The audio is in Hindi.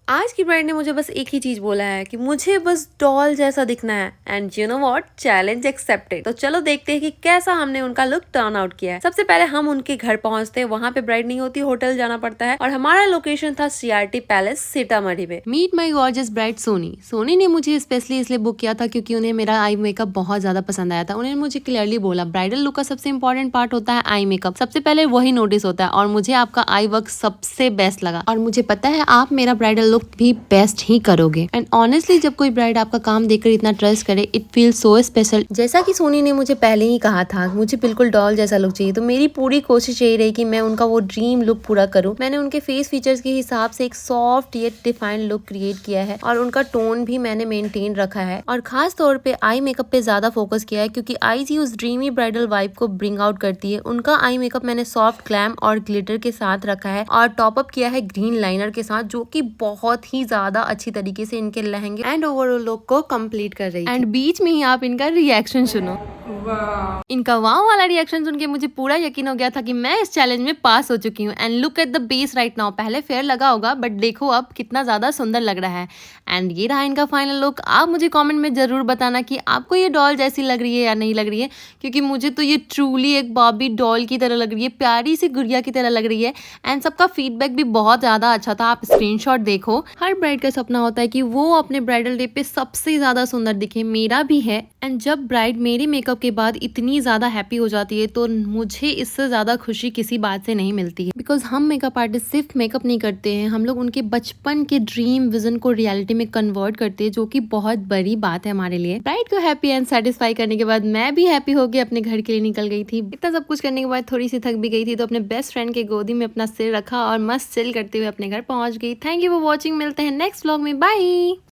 आज की ब्राइड ने मुझे बस एक ही चीज बोला है कि मुझे बस डॉल जैसा दिखना है and you know what, challenge accepted. तो चलो देखते हैं कि कैसा हमने उनका लुक टर्न आउट किया है। सबसे पहले हम उनके घर पहुंचते हैं, वहां पे ब्राइड नहीं होती, होटल जाना पड़ता है और हमारा लोकेशन था सीआरटी पैलेस सीतामढ़ी में। Meet my gorgeous bride Soni. Soni ने मुझे स्पेशली इसलिए बुक किया था क्योंकि उन्हें मेरा आई मेकअप बहुत ज्यादा पसंद आया था। उन्होंने मुझे क्लियरली बोला ब्राइडल लुक का सबसे इंपॉर्टेंट पार्ट होता है आई मेकअप, सबसे पहले वही नोटिस होता है और मुझे आपका आई वर्क सबसे बेस्ट लगा और मुझे पता है आप मेरा ब्राइडल लुक भी बेस्ट ही करोगे। एंड ऑनेस्टली जब कोई ब्राइड आपका काम देखकर इतना ट्रस्ट करे, इट फील सो स्पेशल। जैसा कि सोनी ने मुझे पहले ही कहा था मुझे बिल्कुल डॉल जैसा लुक चाहिए, तो मेरी पूरी कोशिश यही रही कि मैं उनका वो ड्रीम लुक पूरा करूं। मैंने उनके फेस फीचर्स के हिसाब से एक soft yet defined look create किया है और उनका टोन भी मैंने मेंटेन रखा है और खास तौर पे आई मेकअप पे ज्यादा फोकस किया है क्योंकि आईज ही उस ड्रीमी ब्राइडल वाइब को ब्रिंग आउट करती है। उनका आई मेकअप मैंने सॉफ्ट ग्लैम और ग्लिटर के साथ रखा है और टॉप अप किया है ग्रीन लाइनर के साथ, जो कि बहुत ही ज्यादा अच्छी तरीके से इनके लहंगे एंड ओवरऑल लुक को कंप्लीट कर रही है। एंड बीच में ही आप इनका रिएक्शन सुनो। इनका वाव वाला रिएक्शन सुन के मुझे पूरा यकीन हो गया था कि मैं इस चैलेंज में पास हो चुकी हूँ। And look at the base right now. पहले फेयर लगा होगा बट देखो अब कितना ज्यादा सुंदर लग रहा है। एंड ये रहा इनका फाइनल लुक। आप मुझे कमेंट में जरूर बताना कि आपको ये डॉल जैसी लग रही है या नहीं लग रही है, क्योंकि मुझे तो ये ट्रूली एक बॉबी डॉल की तरह लग रही है, प्यारी सी गुड़िया की तरह लग रही है। एंड सबका फीडबैक भी बहुत ज्यादा अच्छा था, आप स्क्रीनशॉट देखो। हर ब्राइड का सपना होता है कि वो अपने ब्राइडल डे पे सबसे ज्यादा सुंदर दिखे, मेरा भी है। एंड जब ब्राइड मेरे मेकअप के बाद इतनी ज्यादा हैप्पी हो जाती है तो मुझे इससे ज्यादा खुशी किसी बात से नहीं मिलती है। बिकॉज हम मेकअप आर्टिस्ट सिर्फ मेकअप नहीं करते हैं, हम लोग उनके बचपन के ड्रीम विजन को रियलिटी में कन्वर्ट करते हैं, जो कि बहुत बड़ी बात है हमारे लिए। ब्राइड को हैप्पी एंड सेटिस्फाई करने के बाद मैं भी हैप्पी हो गई, अपने घर के लिए निकल गई थी। इतना सब कुछ करने के बाद थोड़ी सी थक भी गई थी, तो अपने बेस्ट फ्रेंड के गोदी में अपना सिर रखा और मस्त चिल करते हुए अपने घर पहुंच गई। Thank you for watching. मिलते हैं नेक्स्ट व्लॉग में। बाय।